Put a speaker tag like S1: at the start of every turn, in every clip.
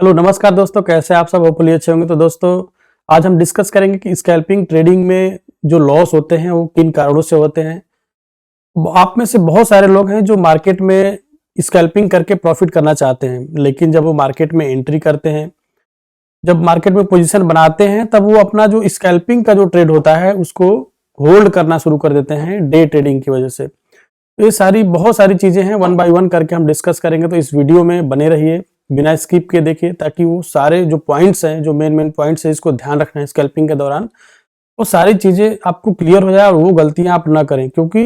S1: Hello नमस्कार दोस्तों, कैसे आप सब? होपफुली अच्छे होंगे। तो दोस्तों आज हम डिस्कस करेंगे कि स्कैल्पिंग ट्रेडिंग में जो लॉस होते हैं वो किन कारणों से होते हैं। आप में से बहुत सारे लोग हैं जो मार्केट में स्कैल्पिंग करके प्रॉफिट करना चाहते हैं, लेकिन जब वो मार्केट में एंट्री करते हैं, जब मार्केट में पोजीशन बनाते हैं, तब वो अपना जो स्कैल्पिंग का जो ट्रेड होता है उसको होल्ड करना शुरू कर देते हैं डे ट्रेडिंग की वजह से। तो ये सारी बहुत सारी चीजें हैं, वन बाय वन करके हम डिस्कस करेंगे। तो इस वीडियो में बने रहिए, बिना स्किप के देखिए, ताकि वो सारे जो पॉइंट्स हैं, जो मेन पॉइंट्स है, इसको ध्यान रखना है स्कैल्पिंग के दौरान, वो सारी चीजें आपको क्लियर हो जाए और वो गलतियां आप ना करें। क्योंकि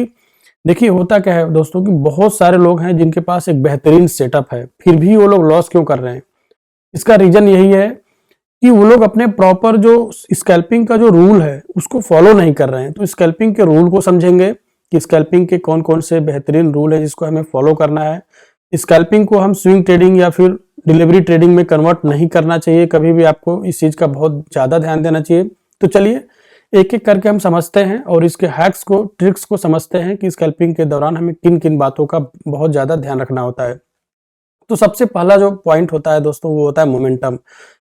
S1: देखिए होता क्या है दोस्तों कि बहुत सारे लोग हैं जिनके पास एक बेहतरीन सेटअप है, फिर भी वो लोग लॉस क्यों कर रहे हैं। इसका रीजन यही है कि वो लोग अपने प्रॉपर जो स्कैल्पिंग का जो रूल है उसको फॉलो नहीं कर रहे हैं। तो स्कैल्पिंग के रूल को समझेंगे कि स्कैल्पिंग के कौन कौन से बेहतरीन रूल है जिसको हमें फॉलो करना है। स्कैल्पिंग को हम स्विंग ट्रेडिंग या फिर डिलीवरी ट्रेडिंग में कन्वर्ट नहीं करना चाहिए, कभी भी आपको इस चीज का बहुत ज्यादा ध्यान देना चाहिए। तो चलिए एक एक करके हम समझते हैं और इसके हैक्स को, ट्रिक्स को समझते हैं कि स्कैल्पिंग के दौरान हमें किन किन बातों का बहुत ज्यादा ध्यान रखना होता है। तो सबसे पहला जो पॉइंट होता है दोस्तों वो होता है मोमेंटम।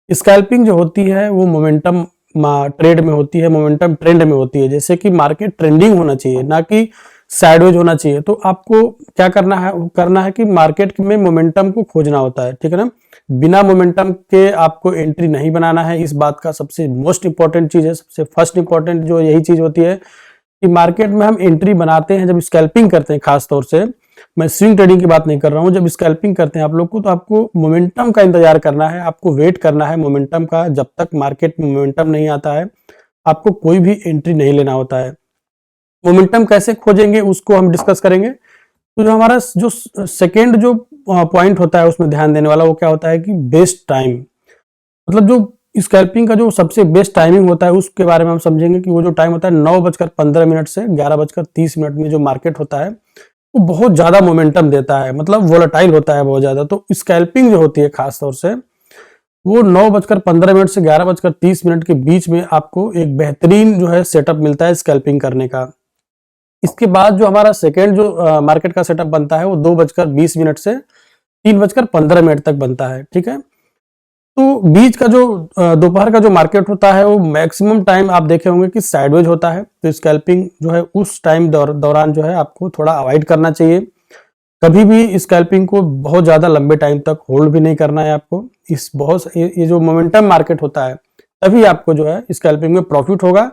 S1: स्कैल्पिंग जो होती है वो मोमेंटम ट्रेड में होती है, मोमेंटम ट्रेंड में होती है। जैसे कि मार्केट ट्रेंडिंग होना चाहिए, ना कि साइडवेज होना चाहिए। तो आपको क्या करना है कि मार्केट में मोमेंटम को खोजना होता है, ठीक है ना। बिना मोमेंटम के आपको एंट्री नहीं बनाना है। इस बात का सबसे मोस्ट इंपॉर्टेंट चीज है, सबसे फर्स्ट इंपॉर्टेंट जो यही चीज होती है कि मार्केट में हम एंट्री बनाते हैं, जब स्कैल्पिंग करते हैं, खास तौर से मैं स्विंग ट्रेडिंग की बात नहीं कर रहा हूं, जब स्कैल्पिंग करते हैं आप लोग को, तो आपको मोमेंटम का इंतजार करना है, आपको वेट करना है मोमेंटम का। जब तक मार्केट में मोमेंटम नहीं आता है आपको कोई भी एंट्री नहीं लेना होता है। मोमेंटम कैसे खोजेंगे उसको हम डिस्कस करेंगे। तो जो हमारा जो सेकेंड जो पॉइंट होता है उसमें ध्यान देने वाला वो क्या होता है कि बेस्ट टाइम। मतलब जो स्कैल्पिंग का जो सबसे बेस्ट टाइमिंग होता है उसके बारे में हम समझेंगे कि वो जो टाइम होता है 9:15 से 11:30 में जो मार्केट होता है वो बहुत ज्यादा मोमेंटम देता है, मतलब वोलेटाइल होता है बहुत ज्यादा। तो स्कैल्पिंग जो होती है खास तौर से वो 9:15 से 11:30 के बीच में आपको एक बेहतरीन जो है सेटअप मिलता है स्कैल्पिंग करने का। इसके बाद जो हमारा सेकेंड जो मार्केट का सेटअप बनता है वो 2:20 से 3:15 तक बनता है, ठीक है। तो बीच का जो दोपहर का जो मार्केट होता है वो मैक्सिमम टाइम आप देखे होंगे कि साइडवेज होता है। तो स्कैल्पिंग जो है उस टाइम दौरान जो है आपको थोड़ा अवॉइड करना चाहिए। कभी भी स्कैल्पिंग को बहुत ज्यादा लंबे टाइम तक होल्ड भी नहीं करना है आपको। ये जो मोमेंटम मार्केट होता है तभी आपको जो है स्कैल्पिंग में प्रॉफिट होगा।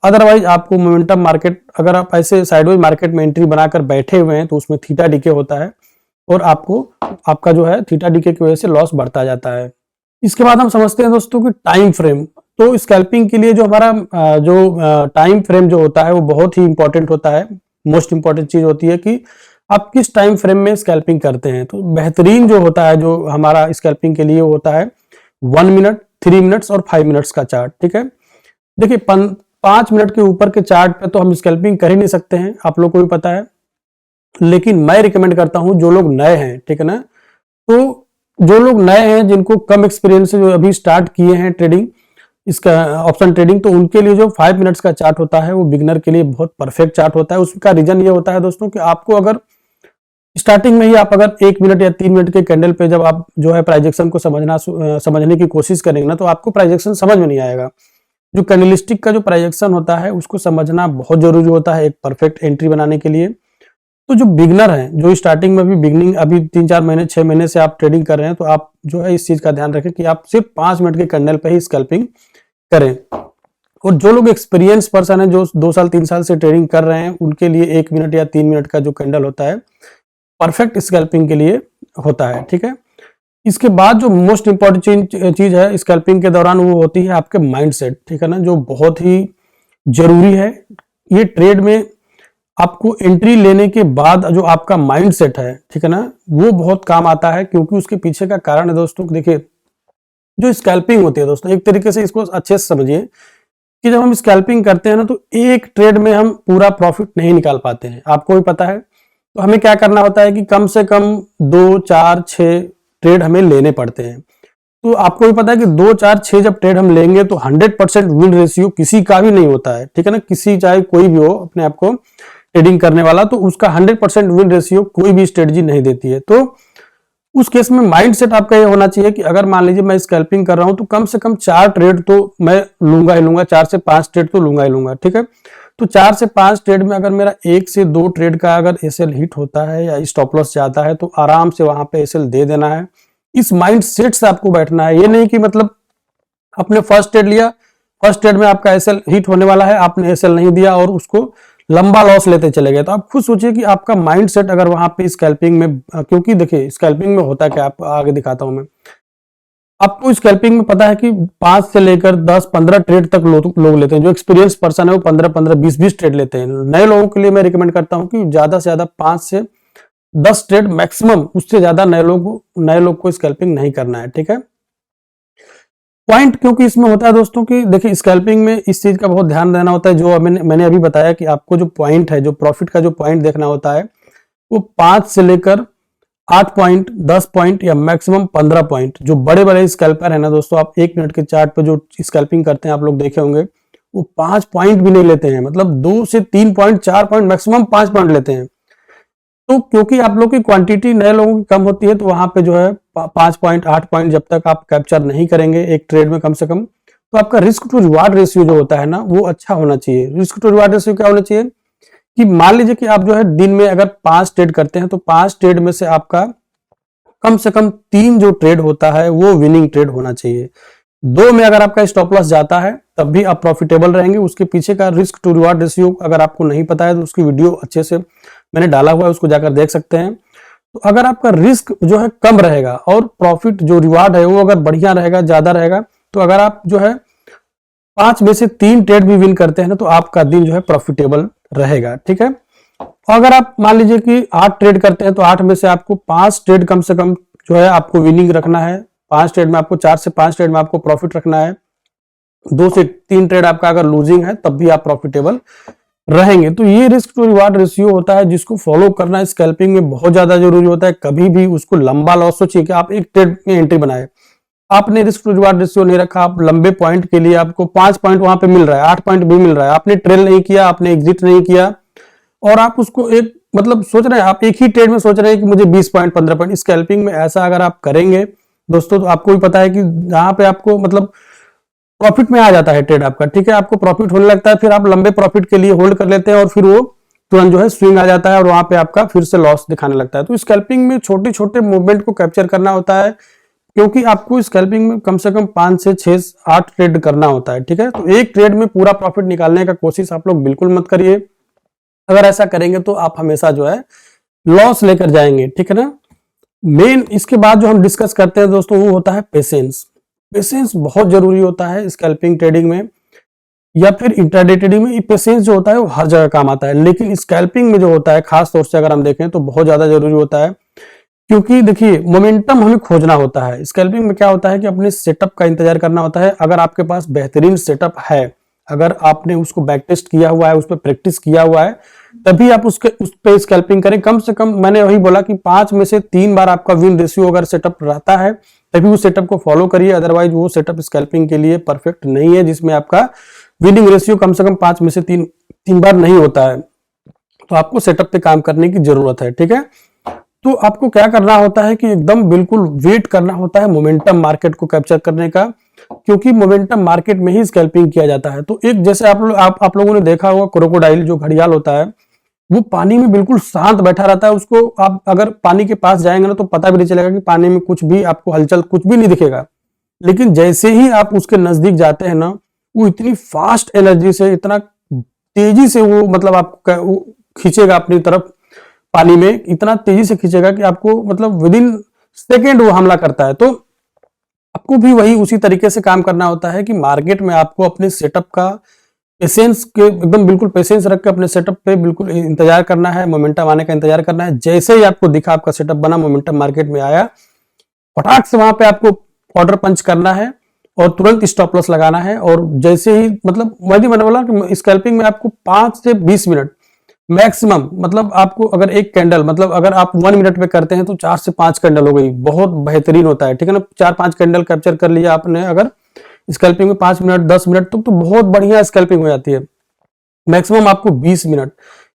S1: अदरवाइज आपको मोमेंटम मार्केट, अगर आप ऐसे साइडवेज मार्केट में एंट्री बनाकर बैठे हुए हैं तो उसमें थीटा डीके होता है और आपका जो है थीटा डीके की वजह से लॉस बढ़ता जाता है। इसके बाद हम समझते हैं दोस्तों कि टाइम फ्रेम। तो स्कैल्पिंग के लिए जो हमारा जो टाइम फ्रेम जो होता है वो बहुत ही इंपॉर्टेंट होता है। मोस्ट इंपॉर्टेंट चीज होती है कि आप किस टाइम फ्रेम में स्कैल्पिंग करते हैं। तो बेहतरीन जो होता है जो हमारा स्कैल्पिंग के लिए होता है 1 मिनट, 3 मिनट्स और 5 मिनट्स का चार्ट, ठीक है। देखिए 5 मिनट के ऊपर के चार्ट पे तो हम स्कैल्पिंग कर ही नहीं सकते हैं, आप लोग को भी पता है। लेकिन मैं रिकमेंड करता हूं जो लोग नए हैं, ठीक है ना, तो जो लोग नए हैं जिनको कम एक्सपीरियंस है, जो अभी स्टार्ट किए हैं ट्रेडिंग, इसका ऑप्शन ट्रेडिंग, तो उनके लिए जो 5 मिनट्स का चार्ट होता है वो बिगनर के लिए बहुत परफेक्ट चार्ट होता है। उसका रीजन ये होता है दोस्तों कि आपको अगर स्टार्टिंग में ही आप अगर 1 मिनट या 3 मिनट के कैंडल पे जब आप जो है प्राइजेक्शन को समझने की कोशिश करेंगे ना, तो आपको प्राइजेक्शन समझ में नहीं आएगा। जो कैंडलस्टिक का जो प्राइजेक्शन होता है उसको समझना बहुत जरूरी होता है एक परफेक्ट एंट्री बनाने के लिए। तो जो बिगनर हैं, जो स्टार्टिंग में अभी 3-4 महीने 6 महीने से आप ट्रेडिंग कर रहे हैं, तो आप जो है इस चीज का ध्यान रखें कि आप सिर्फ 5 मिनट के कैंडल पे ही स्कैल्पिंग करें। और जो लोग एक्सपीरियंस पर्सन है, जो 2 साल 3 साल से ट्रेडिंग कर रहे हैं, उनके लिए 1 मिनट या 3 मिनट का जो कैंडल होता है परफेक्ट स्कैल्पिंग के लिए होता है, ठीक है। इसके बाद जो मोस्ट इंपॉर्टेंट चीज है स्कैल्पिंग के दौरान वो होती है आपके माइंडसेट, ठीक है ना, जो बहुत ही जरूरी है। ये ट्रेड में आपको एंट्री लेने के बाद जो आपका माइंडसेट है, ठीक है ना, वो बहुत काम आता है। क्योंकि उसके पीछे का कारण है दोस्तों, देखिए जो स्कैल्पिंग होती है दोस्तों, एक तरीके से इसको अच्छे से समझिए कि जब हम स्कैल्पिंग करते हैं ना, तो एक ट्रेड में हम पूरा प्रॉफिट नहीं निकाल पाते हैं, आपको भी पता है। तो हमें क्या करना होता है कि कम से कम 2, 4, 6 ट्रेड हमें लेने पड़ते हैं। तो आपको भी पता है कि 2, 4, 6 जब ट्रेड हम लेंगे तो 100% विन रेशियो किसी का भी नहीं होता है, ठीक है ना। किसी चाहे कोई भी हो अपने आप को ट्रेडिंग करने वाला, तो उसका 100% विन रेशियो कोई भी स्ट्रेटजी नहीं देती है। तो उस केस में माइंड सेट आपका ये होना चाहिए कि अगर मान लीजिए मैं स्कैल्पिंग कर रहा हूं तो कम से कम 4 ट्रेड तो मैं लूंगा ही लूंगा, 4 से 5 ट्रेड तो लूंगा ही लूंगा, ठीक है। तो 4 से 5 ट्रेड में अगर मेरा 1 से 2 ट्रेड का अगर एसएल हिट होता है या स्टॉप लॉस जाता है तो आराम से वहां पे एसएल दे देना है। इस माइंड सेट से आपको बैठना है। ये नहीं कि मतलब आपने फर्स्ट ट्रेड लिया, फर्स्ट ट्रेड में आपका एसएल हिट होने वाला है, आपने एसएल नहीं दिया और उसको लंबा लॉस लेते चले गए। तो आप खुद सोचिए कि आपका माइंड सेट अगर वहां पे स्कैल्पिंग में, क्योंकि देखिए स्कैल्पिंग में होता है क्या, आप आगे दिखाता हूं मैं आपको। स्कैल्पिंग में पता है कि 5 से लेकर 10-15 ट्रेड तक लोग लेते हैं। जो एक्सपीरियंस पर्सन है वो 15-15 20-20 ट्रेड लेते हैं। नए लोगों के लिए मैं रिकमेंड करता हूं कि ज्यादा से ज्यादा 5 से 10 ट्रेड मैक्सिमम, उससे ज्यादा नए लोग को स्कैल्पिंग नहीं करना है, ठीक है। पॉइंट क्योंकि इसमें होता है दोस्तों कि देखिए स्कैल्पिंग में इस चीज का बहुत ध्यान देना होता है, जो मैंने अभी बताया कि आपको जो पॉइंट है, जो प्रॉफिट का जो पॉइंट देखना होता है वो 5 से लेकर 8 पॉइंट, 10 पॉइंट या मैक्सिमम 15 पॉइंट। जो बड़े बड़े स्कैल्पर है ना दोस्तों, आप 1 मिनट के चार्ट पे जो स्कैल्पिंग करते हैं आप लोग देखे होंगे, वो 5 पॉइंट भी नहीं लेते हैं, मतलब 2 से 3 पॉइंट, 4 पॉइंट, मैक्सिमम 5 पॉइंट लेते हैं। तो क्योंकि आप लोग की क्वांटिटी नए लोगों की कम होती है तो वहां पे जो है 5 पॉइंट, 8 पॉइंट जब तक आप कैप्चर नहीं करेंगे एक ट्रेड में कम से कम, तो आपका रिस्क टू रिवार्ड रेशियो जो होता है ना वो अच्छा होना चाहिए। रिस्क टू रिवार्ड रेशियो क्या होना चाहिए कि मान लीजिए कि आप जो है दिन में अगर 5 ट्रेड करते हैं तो 5 ट्रेड में से आपका कम से कम 3 जो ट्रेड होता है वो विनिंग ट्रेड होना चाहिए। 2 में अगर आपका स्टॉप लॉस जाता है तब भी आप प्रॉफिटेबल रहेंगे। उसके पीछे का रिस्क टू रिवार्ड रेशियो अगर आपको नहीं पता है तो उसकी वीडियो अच्छे से मैंने डाला हुआ है, उसको जाकर देख सकते हैं। तो अगर आपका रिस्क जो है कम रहेगा और प्रॉफिट जो रिवार्ड है वो अगर बढ़िया रहेगा, ज्यादा रहेगा, तो अगर आप जो है 5 में से 3 ट्रेड भी विन करते हैं ना तो आपका दिन जो है प्रॉफिटेबल रहेगा, ठीक है। और अगर आप मान लीजिए कि 8 ट्रेड करते हैं तो 8 में से आपको 5 ट्रेड कम से कम जो है आपको विनिंग रखना है। 5 ट्रेड में आपको 4 से 5 ट्रेड में आपको प्रॉफिट रखना है। 2 से 3 ट्रेड आपका अगर लूजिंग है तब भी आप प्रॉफिटेबल रहेंगे। तो ये रिस्क टू रिवार्ड रेशियो होता है जिसको फॉलो करना स्कैल्पिंग में बहुत ज्यादा जरूरी होता है। कभी भी उसको लंबा लॉस, सोचिए कि आप एक ट्रेड में एंट्री बनाए, आपने रिस्क टू रिवार्ड रेशियो नहीं रखा, आप लंबे पॉइंट के लिए आपको 5 पॉइंट वहां पे मिल रहा है, 8 पॉइंट भी मिल रहा है, आपने ट्रेल नहीं किया, आपने एग्जिट नहीं किया और आप उसको एक मतलब सोच रहे हैं, आप एक ही ट्रेड में सोच रहे हैं कि मुझे 20 पॉइंट 15 पॉइंट। स्कैल्पिंग में ऐसा अगर आप करेंगे दोस्तों तो आपको भी पता है कि जहां पे आपको मतलब प्रॉफिट में आ जाता है ट्रेड आपका, ठीक है, आपको प्रॉफिट होने लगता है, फिर आप लंबे प्रॉफिट के लिए होल्ड कर लेते हैं और फिर वो तुरंत जो है स्विंग आ जाता है और वहां पे आपका फिर से लॉस दिखाने लगता है। तो स्कैल्पिंग में छोटे छोटे मूवमेंट को कैप्चर करना होता है, क्योंकि आपको स्कैल्पिंग में कम से कम 5 से 6-8 ट्रेड करना होता है, ठीक है। तो एक ट्रेड में पूरा प्रॉफिट निकालने का कोशिश आप लोग बिल्कुल मत करिए। अगर ऐसा करेंगे तो आप हमेशा जो है लॉस लेकर जाएंगे, ठीक है ना। मेन इसके बाद जो हम डिस्कस करते हैं दोस्तों वो होता है पेशेंस। पेशेंस बहुत जरूरी होता है स्कैल्पिंग ट्रेडिंग में या फिर इंट्राडे ट्रेडिंग में। पेशेंस जो होता है वो हर जगह काम आता है, लेकिन स्कैल्पिंग में जो होता है खास तौर से अगर हम देखें तो बहुत ज्यादा जरूरी होता है, क्योंकि देखिए मोमेंटम हमें खोजना होता है। स्कैल्पिंग में क्या होता है कि अपने सेटअप का इंतजार करना होता है। अगर आपके पास बेहतरीन सेटअप है, अगर आपने उसको बैक टेस्ट किया हुआ है, उस पर प्रैक्टिस किया हुआ है, तभी आप उस पे स्कैल्पिंग करें। कम से कम मैंने वही बोला कि 5 में से 3 बार आपका विन रेशियो अगर सेटअप रहता है तभी उस सेटअप को फॉलो करिए, अदरवाइज वो सेटअप स्कैल्पिंग के लिए परफेक्ट नहीं है, जिसमें आपका विनिंग रेशियो कम से कम 5 में से 3 बार नहीं होता है। तो आपको सेटअप पे काम करने की जरूरत है, ठीक है। तो आपको क्या करना होता है कि एकदम बिल्कुल वेट करना होता है मोमेंटम मार्केट को कैप्चर करने का, क्योंकि मोमेंटम मार्केट में ही स्कैल्पिंग किया जाता है। तो एक जैसे आप लोगों ने देखा होगा क्रोकोडाइल जो घड़ियाल होता है, वो पानी में बिल्कुल शांत बैठा रहता है। उसको आप अगर पानी के पास जाएंगे ना तो पता भी नहीं चलेगा कि पानी में कुछ भी आपको हलचल कुछ भी नहीं दिखेगा। लेकिन जैसे ही आप उसके नजदीक जाते हैं ना, वो इतनी फास्ट एनर्जी से, इतना तेजी से वो मतलब आपको खींचेगा अपनी तरफ, पानी में इतना तेजी से खींचेगा कि आपको मतलब विद इन सेकेंड वो हमला करता है। तो आपको भी वही उसी तरीके से काम करना होता है कि मार्केट में आपको अपने सेटअप का पेशेंस के एकदम बिल्कुल पेशेंस रख के अपने सेटअप पे बिल्कुल इंतजार करना है, मोमेंटम आने का इंतजार करना है। जैसे ही आपको दिखा आपका सेटअप बना, मोमेंटम मार्केट में आया, फटाक से वहां पे आपको ऑर्डर पंच करना है और तुरंत स्टॉप लॉस लगाना है। और जैसे ही मतलब मैंने बोला कि स्कैल्पिंग में आपको 5 से 20 मिनट मैक्सिमम, मतलब आपको अगर एक कैंडल, मतलब अगर आप 1 मिनट में करते हैं तो 4 से 5 कैंडल हो गई, बहुत बेहतरीन होता है, ठीक है ना। 4-5 कैंडल कैप्चर कर लिया आपने अगर स्कैल्पिंग में 5 मिनट 10 मिनट तक, तो बहुत बढ़िया स्कैल्पिंग हो जाती है। मैक्सिमम आपको 20 मिनट,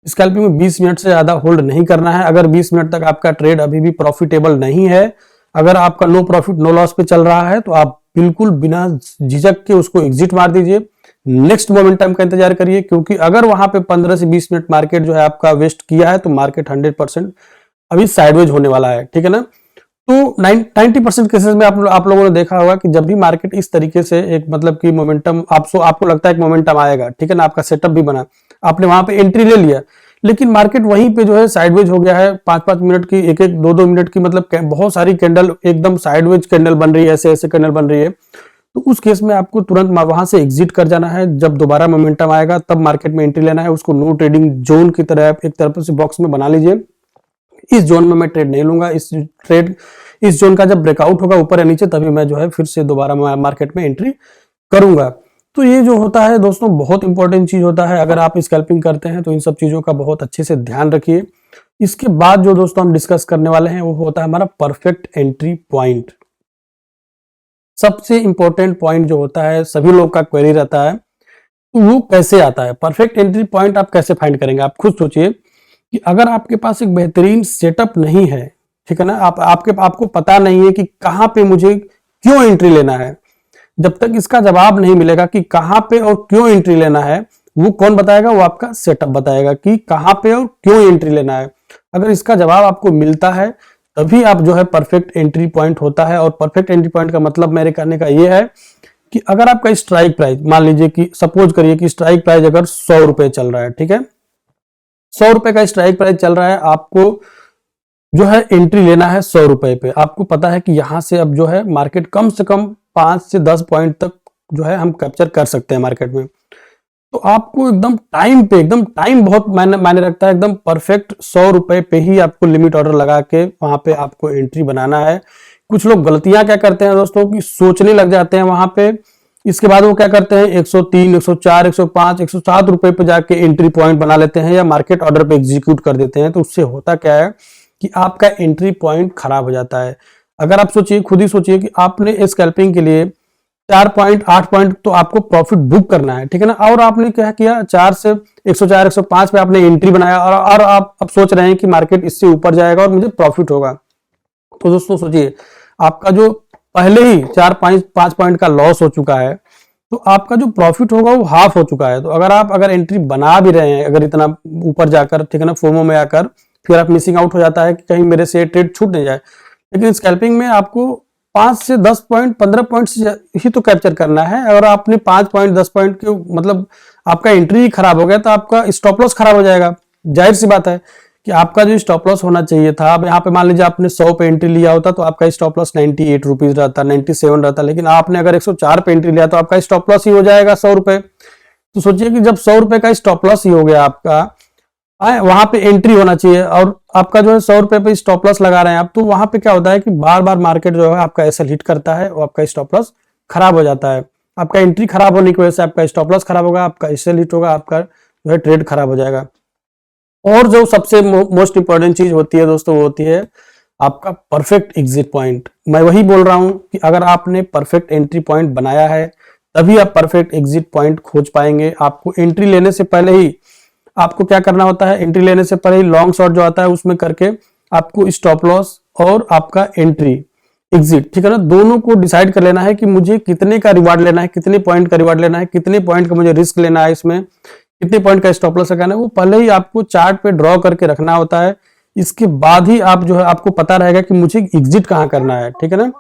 S1: स्कैल्पिंग में 20 मिनट से ज्यादा होल्ड नहीं करना है। अगर 20 मिनट तक आपका ट्रेड अभी भी प्रॉफिटेबल नहीं है अगर आपका नो प्रॉफिट नो लॉस पे चल रहा है तो आप बिल्कुल बिना झिझक के उसको एग्जिट मार दीजिए, नेक्स्ट मोमेंटम का इंतजार करिए, क्योंकि अगर वहां पे 15 से 20 मिनट मार्केट जो है आपका वेस्ट किया है तो मार्केट 100% अभी साइडवेज होने वाला है, ठीक है ना। तो 90% केसेस में आप लोगों ने देखा होगा कि जब भी मार्केट इस तरीके से एक मतलब कि मोमेंटम आपको लगता है कि मोमेंटम आएगा, ठीक है ना, आपका सेटअप भी बना, आपने वहां पे एंट्री ले लिया, लेकिन मार्केट वहीं पे जो है साइडवेज हो गया है, 5-5 मिनट की, 1-1, 2-2 मिनट की, मतलब बहुत सारी कैंडल एकदम साइडवेज कैंडल बन रही है, ऐसे ऐसे कैंडल बन रही है। तो उस केस में आपको तुरंत वहां से एग्जिट कर जाना है। जब दोबारा मोमेंटम आएगा तब मार्केट में एंट्री लेना है। उसको नो ट्रेडिंग जोन की तरह एक तरफ से बॉक्स में बना लीजिए। इस जोन में मैं ट्रेड नहीं लूंगा, इस जोन का जब ब्रेकआउट होगा ऊपर या नीचे तभी मैं जो है फिर से दोबारा मार्केट में एंट्री करूंगा। तो ये जो होता है दोस्तों बहुत इंपॉर्टेंट चीज होता है। अगर आप स्कैल्पिंग करते हैं तो इन सब चीजों का बहुत अच्छे से ध्यान रखिए। इसके बाद जो दोस्तों हम डिस्कस करने वाले हैं वो होता है हमारा परफेक्ट एंट्री पॉइंट। सबसे इंपॉर्टेंट पॉइंट जो होता है, सभी लोग का क्वेरी रहता है, तो वो कैसे आता है? परफेक्ट एंट्री पॉइंट आप कैसे फाइंड करेंगे? आप खुद सोचिए कि अगर आपके पास एक बेहतरीन सेटअप नहीं है, ठीक है ना, आपको पता नहीं है कि कहां पे मुझे क्यों एंट्री लेना है, जब तक इसका जवाब नहीं मिलेगा कि कहां पे और क्यों एंट्री लेना है, वो कौन बताएगा? वो आपका सेटअप बताएगा कि कहां पे और क्यों एंट्री लेना है। अगर इसका जवाब आपको मिलता है तभी आप जो है परफेक्ट एंट्री पॉइंट होता है। और परफेक्ट एंट्री पॉइंट का मतलब मेरे कहने का ये है कि अगर आपका स्ट्राइक प्राइस, मान लीजिए कि सपोज करिए कि स्ट्राइक प्राइस अगर 100 रुपए चल रहा है, ठीक है, 100 रुपए का स्ट्राइक प्राइस चल रहा है, आपको जो है एंट्री लेना है 100 रुपए पे। आपको पता है कि यहां से अब जो है मार्केट कम से कम 5 से 10 पॉइंट तक जो है हम कैप्चर कर सकते हैं मार्केट में। तो आपको एकदम टाइम बहुत मायने रखता है, एकदम परफेक्ट 100 रुपए पे ही आपको लिमिट ऑर्डर लगा के वहां पे आपको एंट्री बनाना है। कुछ लोग गलतियां क्या करते हैं दोस्तों कि सोचने लग जाते हैं वहां पे, इसके बाद वो क्या करते हैं 103, 104, 105, 107 रुपए पे जाके एंट्री पॉइंट बना लेते हैं या मार्केट ऑर्डर पे एग्जीक्यूट कर देते हैं। तो उससे होता क्या है कि आपका एंट्री पॉइंट खराब हो जाता है। अगर आप सोचिए, खुद ही सोचिए कि आपने स्कैल्पिंग के लिए 4 पॉइंट 8 पॉइंट तो आपको प्रॉफिट बुक करना है, ठीक है ना, और आपने क्या किया 4 से 104 105 पे आपने एंट्री बनाया और आप अब सोच रहे हैं कि मार्केट इससे ऊपर जाएगा और मुझे प्रॉफिट होगा। तो दोस्तों सोचिए, आपका जो पहले ही 4-5 पॉइंट का लॉस हो चुका है, तो आपका जो प्रॉफिट होगा वो हाफ हो चुका है। तो अगर एंट्री बना भी रहे हैं, अगर इतना ऊपर जाकर, ठीक है ना, फोमो में आकर फिर आप मिसिंग आउट हो जाता है कि कहीं मेरे से ट्रेड छूट नहीं जाए। लेकिन स्कैल्पिंग में आपको 5 से 10 पॉइंट 15 पॉइंट ही तो कैप्चर करना है। अगर आपने 5 पॉइंट 10 पॉइंट के मतलब आपका एंट्री खराब हो गया तो आपका स्टॉप लॉस खराब हो जाएगा। जाहिर सी बात है कि आपका जो स्टॉप लॉस होना चाहिए था, अब यहाँ पे मान लीजिए आपने 100 पे एंट्री लिया होता तो आपका स्टॉप लॉस 98 रुपीज रहता, 97 रहता, लेकिन आपने अगर 104 पे एंट्री लिया तो आपका स्टॉप लॉस ही हो जाएगा 100 रुपए। तो सोचिए कि जब 100 रुपए का स्टॉप लॉस ही हो गया आपका, वहां पे एंट्री होना चाहिए और आपका जो है 100 रुपए पे स्टॉप लॉस लगा रहे हैं आप, तो वहां पे क्या होता है कि बार बार मार्केट जो है आपका एसएल हिट करता है और आपका स्टॉप लॉस खराब हो जाता है। आपका एंट्री खराब होने की वजह से आपका स्टॉप लॉस खराब होगा, आपका एसएल हिट होगा, आपका जो है ट्रेड खराब हो जाएगा। और जो सबसे मोस्ट इंपॉर्टेंट चीज होती है दोस्तों, वो होती है आपका परफेक्ट एग्जिट पॉइंट। मैं वही बोल रहा हूं कि अगर आपने परफेक्ट एंट्री पॉइंट बनाया है तभी आप परफेक्ट एग्जिट पॉइंट खोज पाएंगे। आपको एंट्री लेने से पहले ही आपको क्या करना होता है, एंट्री लेने से पहले ही लॉन्ग शॉट जो आता है उसमें करके आपको स्टॉप लॉस और आपका एंट्री एग्जिट, ठीक है ना, दोनों को डिसाइड कर लेना है कि मुझे कितने का रिवार्ड लेना है, कितने पॉइंट का रिवार्ड लेना है, कितने पॉइंट का मुझे रिस्क लेना है, इसमें कितने पॉइंट का स्टॉप लॉस लगाना है, वो पहले ही आपको चार्ट पे ड्रॉ करके रखना होता है। इसके बाद ही आप जो है आपको पता रहेगा कि मुझे एग्जिट कहां करना है, ठीक है ना।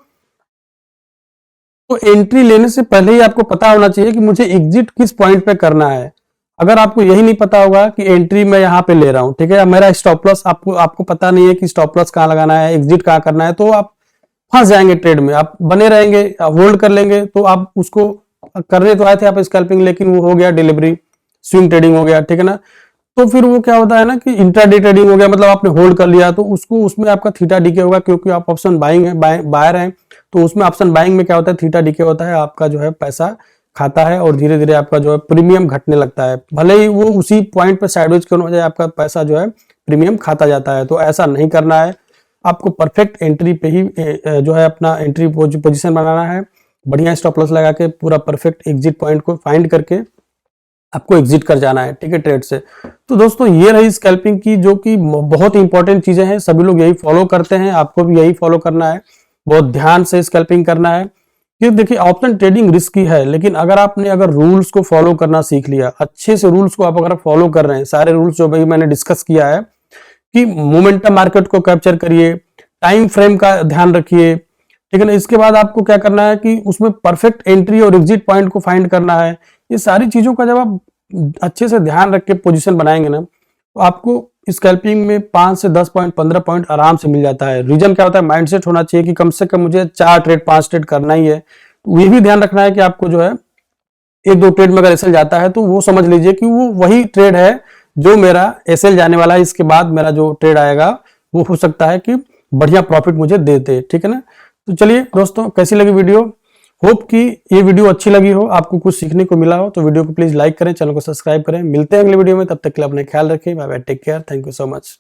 S1: तो एंट्री लेने से पहले ही आपको पता होना चाहिए कि मुझे एग्जिट किस पॉइंट पे करना है। अगर आपको यही नहीं पता होगा कि एंट्री मैं यहाँ पे ले रहा हूं, ठीक है, मेरा स्टॉप लॉस आपको पता नहीं है कि स्टॉप लॉस कहां लगाना है, एग्जिट कहां करना है, तो आप फंस जाएंगे ट्रेड में। आप बने रहेंगे, होल्ड कर लेंगे, तो आप उसको करने तो आए थे आप स्कैल्पिंग, लेकिन वो हो गया डिलीवरी, स्विंग ट्रेडिंग हो गया, ठीक है ना। तो फिर वो क्या होता है ना कि इंट्राडे ट्रेडिंग हो गया, मतलब आपने होल्ड कर लिया तो उसमें आपका थीटा डीके होगा, क्योंकि आप ऑप्शन बाइंग है, बायर है, तो उसमें ऑप्शन बाइंग में क्या होता है, थीटा डीके होता है, आपका जो है पैसा खाता है और धीरे धीरे आपका जो है प्रीमियम घटने लगता है। भले ही वो उसी पॉइंट पे साइडवेज क्यों हो जाए, आपका पैसा जो है प्रीमियम खाता जाता है। तो ऐसा नहीं करना है, आपको परफेक्ट एंट्री पे ही जो है अपना एंट्री पोजीशन बनाना है, बढ़िया स्टॉप लॉस लगा के पूरा परफेक्ट एग्जिट पॉइंट को फाइंड करके आपको एग्जिट कर जाना है, ठीक है, ट्रेड से। तो दोस्तों ये रही स्कैल्पिंग की, जो कि बहुत इंपॉर्टेंट चीजें हैं, सभी लोग यही फॉलो करते हैं, आपको भी यही फॉलो करना है। बहुत ध्यान से स्कैल्पिंग करना है। कि देखिए ऑप्शन ट्रेडिंग रिस्की है, लेकिन अगर रूल्स को फॉलो करना सीख लिया, अच्छे से रूल्स को आप अगर फॉलो कर रहे हैं, सारे रूल्स जो भाई मैंने डिस्कस किया है कि मोमेंटम मार्केट को कैप्चर करिए, टाइम फ्रेम का ध्यान रखिए, ठीक है ना। इसके बाद आपको क्या करना है कि उसमें परफेक्ट एंट्री और एग्जिट पॉइंट को फाइंड करना है। ये सारी चीजों का जब आप अच्छे से ध्यान रख के पोजीशन बनाएंगे ना, तो आपको स्कैल्पिंग में 5 से 10 पॉइंट 15 पॉइंट आराम से मिल जाता है। रीजन क्या होता है, माइंडसेट होना चाहिए कि कम से कम मुझे 4 ट्रेड 5 ट्रेड करना ही है। तो ये भी ध्यान रखना है कि आपको जो है 1-2 ट्रेड में अगर एसएल जाता है तो वो समझ लीजिए कि वो वही ट्रेड है जो मेरा एसएल जाने वाला है। इसके बाद मेरा जो ट्रेड आएगा वो हो सकता है कि बढ़िया प्रॉफिट मुझे दे दे, ठीक है ना। तो चलिए दोस्तों, कैसी लगी वीडियो? होप कि ये वीडियो अच्छी लगी हो, आपको कुछ सीखने को मिला हो। तो वीडियो को प्लीज लाइक करें, चैनल को सब्सक्राइब करें। मिलते हैं अगले वीडियो में, तब तक के लिए अपने ख्याल रखें। Bye bye, take care, thank you so much.